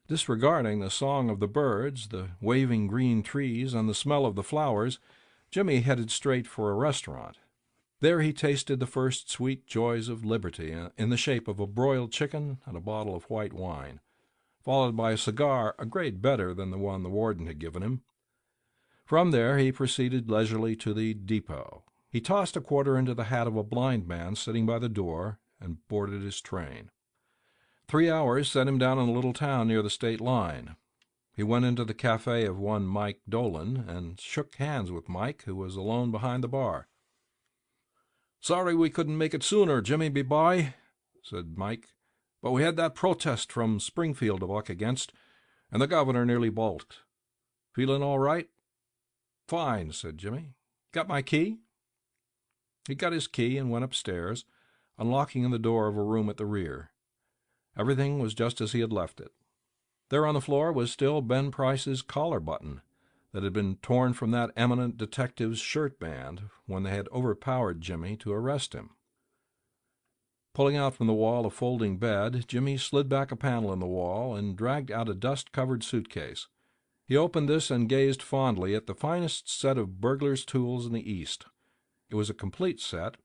Disregarding the song of the birds, the waving green trees, and the smell of the flowers, Jimmy headed straight for a restaurant. There he tasted the first sweet joys of liberty in the shape of a broiled chicken and a bottle of white wine, followed by a cigar a grade better than the one the warden had given him. From there he proceeded leisurely to the depot. He tossed a quarter into the hat of a blind man sitting by the door and boarded his train. 3 hours set him down in a little town near the state line. He went into the cafe of one Mike Dolan and shook hands with Mike, who was alone behind the bar. "Sorry we couldn't make it sooner, Jimmy be-by," said Mike, "but we had that protest from Springfield to buck against, and the governor nearly balked. Feeling all right?" "Fine," said Jimmy. "Got my key?" He got his key and went upstairs, unlocking the door of a room at the rear. Everything was just as he had left it. There on the floor was still Ben Price's collar button that had been torn from that eminent detective's shirt band when they had overpowered Jimmy to arrest him. Pulling out from the wall a folding bed, Jimmy slid back a panel in the wall and dragged out a dust-covered suitcase. He opened this and gazed fondly at the finest set of burglar's tools in the East. It was a complete set,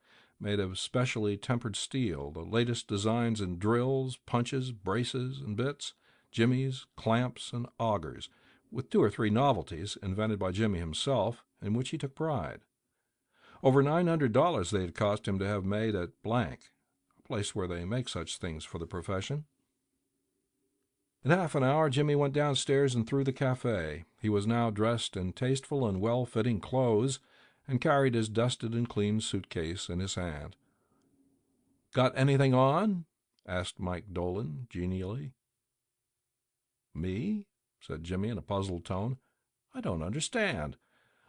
made of specially tempered steel, the latest designs in drills, punches, braces, and bits, jimmies, clamps, and augers, with 2 or 3 novelties invented by Jimmy himself, in which he took pride. Over $900 they had cost him to have made at Blank, a place where they make such things for the profession. In half an hour Jimmy went downstairs and through the cafe. He was now dressed in tasteful and well-fitting clothes, and carried his dusted and clean suitcase in his hand. "Got anything on?" asked Mike Dolan genially. "Me?" said Jimmy in a puzzled tone. "I don't understand.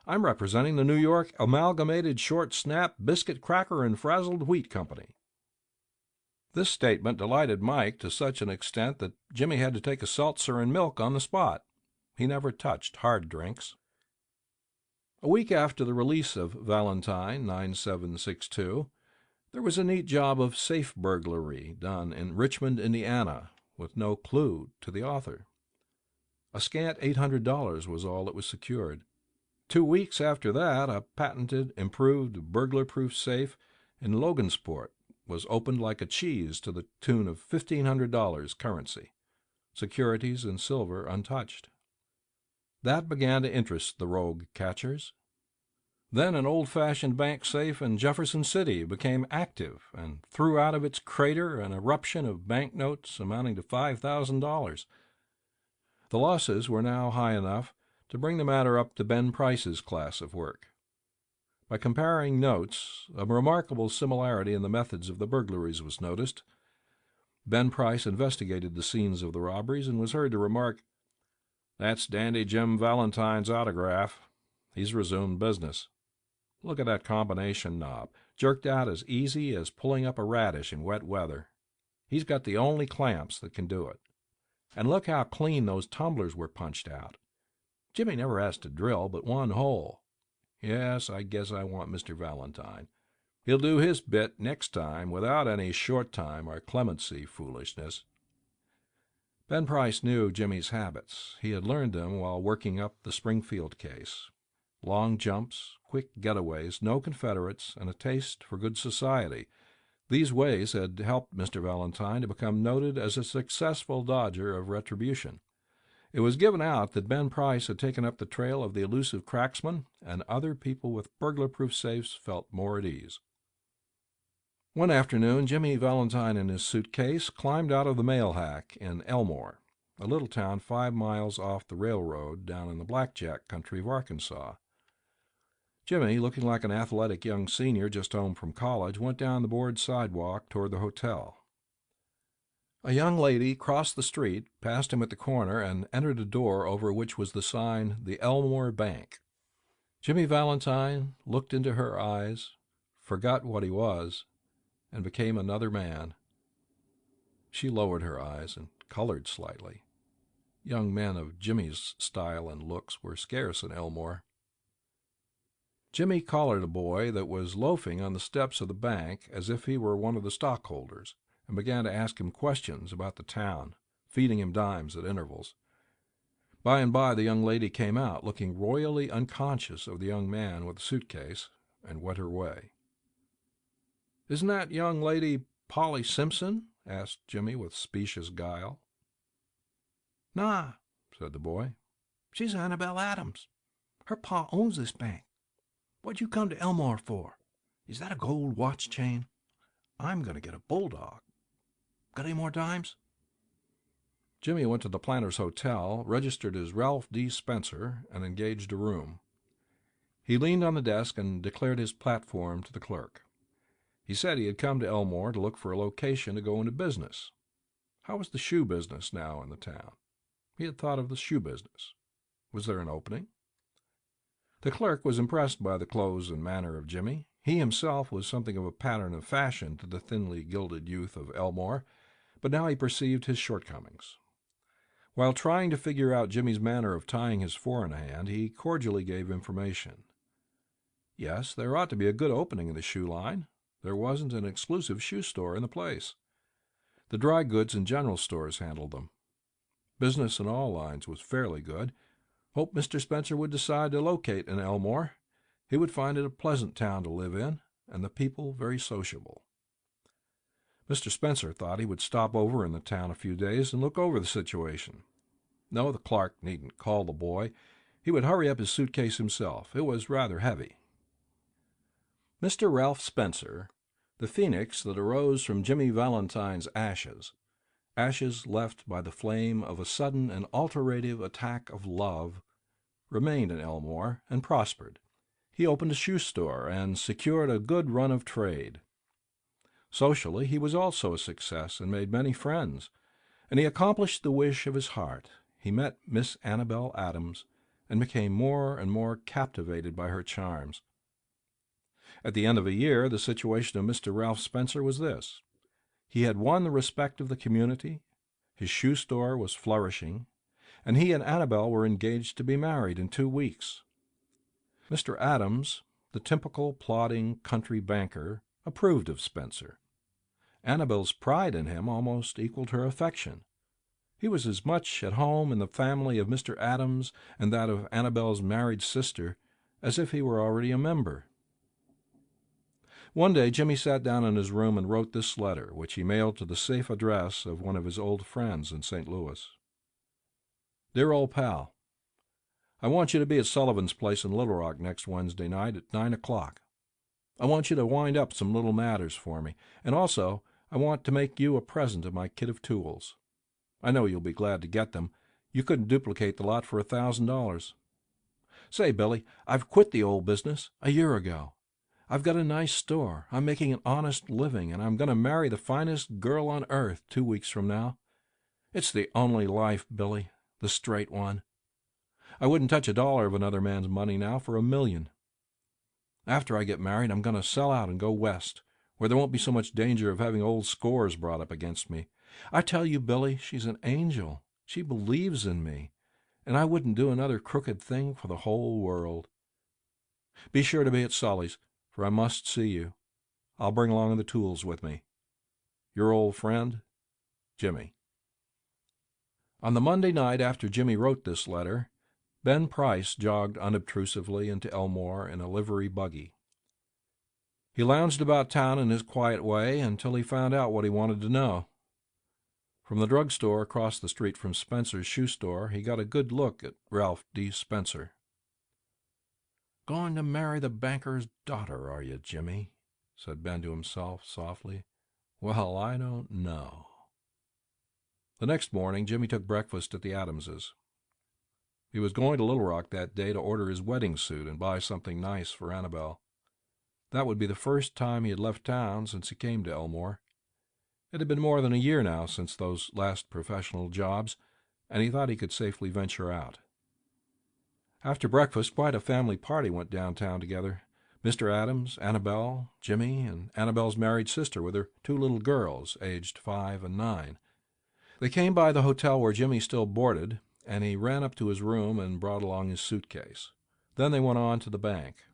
I'm representing the New York Amalgamated Short Snap Biscuit Cracker and Frazzled Wheat Company." This statement delighted Mike to such an extent that Jimmy had to take a seltzer and milk on the spot. He never touched hard drinks. A week after the release of Valentine 9762, there was a neat job of safe burglary done in Richmond, Indiana, with no clue to the author. A scant $800 was all that was secured. 2 weeks after that, a patented, improved, burglar-proof safe in Logansport was opened like a cheese to the tune of $1,500 currency, securities and silver untouched. That began to interest the rogue catchers. Then an old-fashioned bank safe in Jefferson City became active and threw out of its crater an eruption of banknotes amounting to $5,000. The losses were now high enough to bring the matter up to Ben Price's class of work. By comparing notes, a remarkable similarity in the methods of the burglaries was noticed. Ben Price investigated the scenes of the robberies and was heard to remark, "That's Dandy Jim Valentine's autograph. He's resumed business. Look at that combination knob, jerked out as easy as pulling up a radish in wet weather. He's got the only clamps that can do it. And look how clean those tumblers were punched out. Jimmy never has to drill but one hole. Yes, I guess I want Mr. Valentine. He'll do his bit next time without any short time or clemency foolishness." Ben Price knew Jimmy's habits. He had learned them while working up the Springfield case. Long jumps, quick getaways, no Confederates, and a taste for good society. These ways had helped Mr. Valentine to become noted as a successful dodger of retribution. It was given out that Ben Price had taken up the trail of the elusive cracksman, and other people with burglar-proof safes felt more at ease. One afternoon, Jimmy Valentine and his suitcase climbed out of the mail hack in Elmore, a little town 5 miles off the railroad down in the blackjack country of Arkansas. Jimmy, looking like an athletic young senior just home from college, went down the board sidewalk toward the hotel. A young lady crossed the street, passed him at the corner, and entered a door over which was the sign, "The Elmore Bank." Jimmy Valentine looked into her eyes, forgot what he was, and became another man. She lowered her eyes and colored slightly. Young men of Jimmy's style and looks were scarce in Elmore. Jimmy collared a boy that was loafing on the steps of the bank as if he were one of the stockholders, and began to ask him questions about the town, feeding him dimes at intervals. By and by the young lady came out, looking royally unconscious of the young man with the suitcase, and went her way. "Isn't that young lady Polly Simpson?" asked Jimmy with specious guile. "Nah," said the boy. "She's Annabelle Adams. Her pa owns this bank. What'd you come to Elmore for? Is that a gold watch chain? I'm going to get a bulldog. Got any more dimes?" Jimmy went to the Planters Hotel, registered as Ralph D. Spencer, and engaged a room. He leaned on the desk and declared his platform to the clerk. He said he had come to Elmore to look for a location to go into business. How was the shoe business now in the town? He had thought of the shoe business. Was there an opening? The clerk was impressed by the clothes and manner of Jimmy. He himself was something of a pattern of fashion to the thinly gilded youth of Elmore, but now he perceived his shortcomings. While trying to figure out Jimmy's manner of tying his four in hand, he cordially gave information. Yes, there ought to be a good opening in the shoe line. There wasn't an exclusive shoe store in the place. The dry goods and general stores handled them. Business in all lines was fairly good. Hoped Mr. Spencer would decide to locate in Elmore. He would find it a pleasant town to live in, and the people very sociable. Mr. Spencer thought he would stop over in the town a few days and look over the situation. No, the clerk needn't call the boy. He would hurry up his suitcase himself. It was rather heavy. Mr. Ralph Spencer, the phoenix that arose from Jimmy Valentine's ashes left by the flame of a sudden and alterative attack of love, remained in Elmore and prospered. He opened a shoe store and secured a good run of trade. Socially, he was also a success and made many friends, and he accomplished the wish of his heart. He met Miss Annabelle Adams and became more and more captivated by her charms. At the end of a year, the situation of Mr. Ralph Spencer was this. He had won the respect of the community, his shoe store was flourishing, and he and Annabelle were engaged to be married in 2 weeks. Mr. Adams, the typical plodding country banker, approved of Spencer. Annabelle's pride in him almost equaled her affection. He was as much at home in the family of Mr. Adams and that of Annabelle's married sister as if he were already a member. One day Jimmy sat down in his room and wrote this letter, which he mailed to the safe address of one of his old friends in St. Louis. Dear old pal, I want you to be at Sullivan's place in Little Rock next Wednesday night at 9 o'clock. I want you to wind up some little matters for me, and also I want to make you a present of my kit of tools. I know you'll be glad to get them. You couldn't duplicate the lot for $1,000. Say, Billy, I've quit the old business a year ago. I've got a nice store. I'm making an honest living, and I'm going to marry the finest girl on earth 2 weeks from now. It's the only life, Billy, the straight one. I wouldn't touch a dollar of another man's money now for $1 million. After I get married, I'm going to sell out and go west, where there won't be so much danger of having old scores brought up against me. I tell you, Billy, she's an angel. She believes in me, and I wouldn't do another crooked thing for the whole world. Be sure to be at Sully's, for I must see you. I'll bring along the tools with me. Your old friend, Jimmy. On the Monday night after Jimmy wrote this letter, Ben Price jogged unobtrusively into Elmore in a livery buggy. He lounged about town in his quiet way until he found out what he wanted to know. From the drugstore across the street from Spencer's shoe store, he got a good look at Ralph D. Spencer. "Going to marry the banker's daughter, are you, Jimmy?" said Ben to himself softly. "Well, I don't know." The next morning, Jimmy took breakfast at the Adamses. He was going to Little Rock that day to order his wedding suit and buy something nice for Annabelle. That would be the first time he had left town since he came to Elmore. It had been more than a year now since those last professional jobs, and he thought he could safely venture out. After breakfast, quite a family party went downtown together. Mr. Adams, Annabelle, Jimmy, and Annabelle's married sister with her 2 little girls, aged 5 and 9. They came by the hotel where Jimmy still boarded, and he ran up to his room and brought along his suitcase. Then they went on to the bank.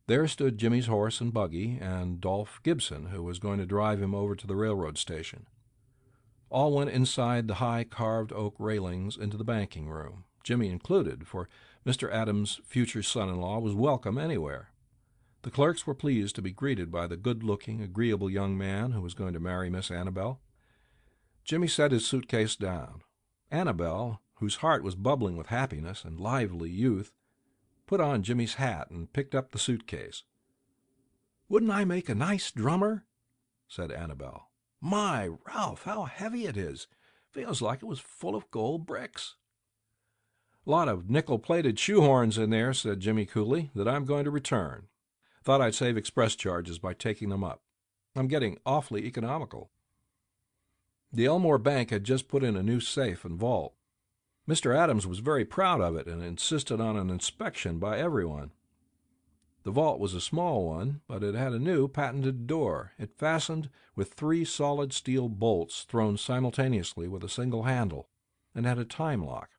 There stood Jimmy's horse and buggy, and Dolph Gibson, who was going to drive him over to the railroad station. All went inside the high carved oak railings into the banking room, Jimmy included, for Mr. Adams' future son-in-law was welcome anywhere. The clerks were pleased to be greeted by the good-looking, agreeable young man who was going to marry Miss Annabel. Jimmy set his suitcase down. Annabel, whose heart was bubbling with happiness and lively youth, put on Jimmy's hat and picked up the suitcase. "Wouldn't I make a nice drummer?" said Annabel. "My, Ralph, how heavy it is! Feels like it was full of gold bricks." "Lot of nickel-plated shoehorns in there," said Jimmy coolly, "that I'm going to return. Thought I'd save express charges by taking them up. I'm getting awfully economical." The Elmore Bank had just put in a new safe and vault. Mr. Adams was very proud of it and insisted on an inspection by everyone. The vault was a small one, but it had a new patented door. It fastened with 3 solid steel bolts thrown simultaneously with a single handle, and had a time lock.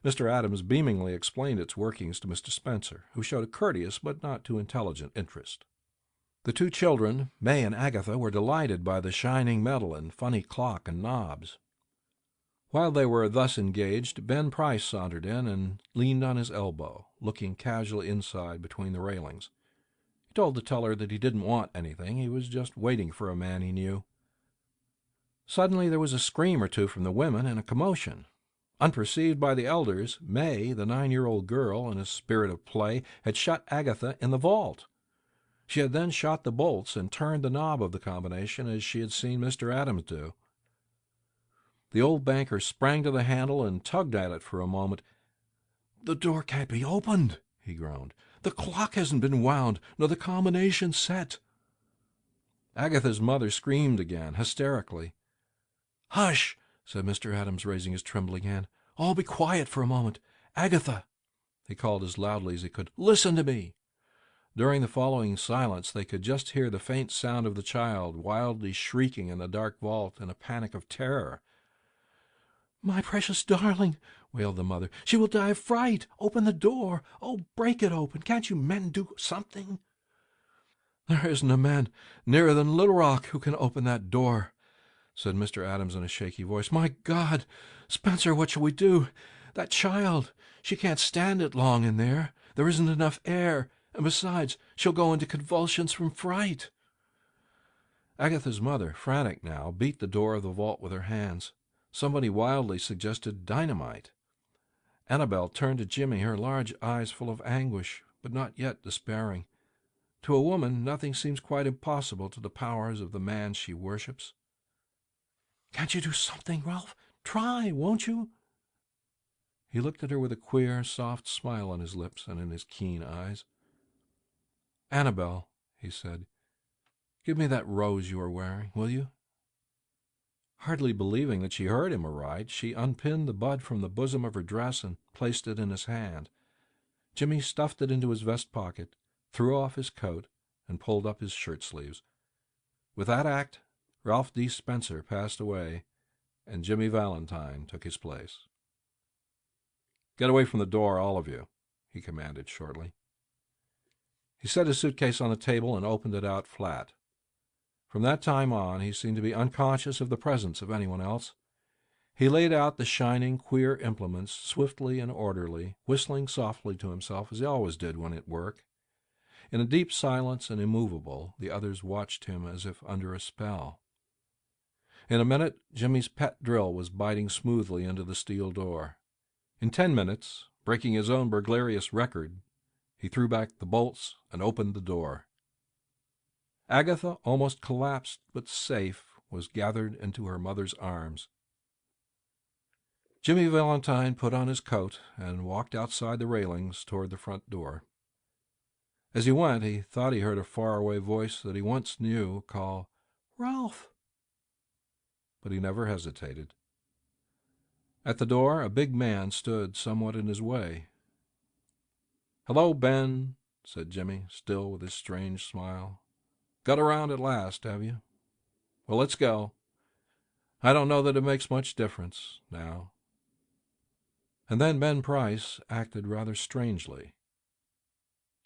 Mr. Adams beamingly explained its workings to Mr. Spencer, who showed a courteous but not too intelligent interest. The 2 children, May and Agatha, were delighted by the shining metal and funny clock and knobs. While they were thus engaged, Ben Price sauntered in and leaned on his elbow, looking casually inside between the railings. He told the teller that he didn't want anything. He was just waiting for a man he knew. Suddenly there was a scream or two from the women and a commotion. Unperceived by the elders, May, the 9-year-old girl, in a spirit of play, had shut Agatha in the vault. She had then shot the bolts and turned the knob of the combination as she had seen Mr. Adams do. The old banker sprang to the handle and tugged at it for a moment. "The door can't be opened," he groaned. "The clock hasn't been wound, nor the combination set." Agatha's mother screamed again, hysterically. "Hush!" said Mr. Adams, raising his trembling hand. "All be quiet for a moment. Agatha," he called as loudly as he could, "listen to me." During the following silence they could just hear the faint sound of the child wildly shrieking in the dark vault in a panic of terror. "My precious darling," wailed the mother. "She will die of fright. Open the door. Oh, break it open. Can't you men do something?" "There isn't a man nearer than Little Rock who can open that door," said Mr. Adams in a shaky voice. "My God! Spencer, what shall we do? That child, she can't stand it long in there. There isn't enough air, and besides, she'll go into convulsions from fright." Agatha's mother, frantic now, beat the door of the vault with her hands. Somebody wildly suggested dynamite. Annabel turned to Jimmy, her large eyes full of anguish, but not yet despairing. To a woman, nothing seems quite impossible to the powers of the man she worships. "Can't you do something, Ralph? Try, won't you?" He looked at her with a queer, soft smile on his lips and in his keen eyes. "Annabel," he said, "give me that rose you are wearing, will you?" Hardly believing that she heard him aright, she unpinned the bud from the bosom of her dress and placed it in his hand. Jimmy stuffed it into his vest pocket, threw off his coat, and pulled up his shirt sleeves. With that act, Ralph D. Spencer passed away, and Jimmy Valentine took his place. "Get away from the door, all of you," he commanded shortly. He set his suitcase on the table and opened it out flat. From that time on, he seemed to be unconscious of the presence of anyone else. He laid out the shining, queer implements swiftly and orderly, whistling softly to himself as he always did when at work. In a deep silence and immovable, the others watched him as if under a spell. In a minute, Jimmy's pet drill was biting smoothly into the steel door. In 10 minutes, breaking his own burglarious record, he threw back the bolts and opened the door. Agatha, almost collapsed but safe, was gathered into her mother's arms. Jimmy Valentine put on his coat and walked outside the railings toward the front door. As he went, he thought he heard a faraway voice that he once knew call, "Ralph!" But he never hesitated. At the door, a big man stood somewhat in his way. "Hello, Ben," said Jimmy, still with his strange smile. "Got around at last, have you? Well, let's go. I don't know that it makes much difference, now." And then Ben Price acted rather strangely.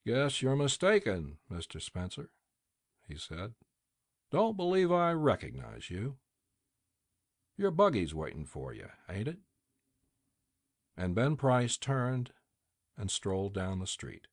"Guess you're mistaken, Mr. Spencer," he said. "Don't believe I recognize you." Your buggy's waiting for you, ain't it?" And Ben Price turned and strolled down the street.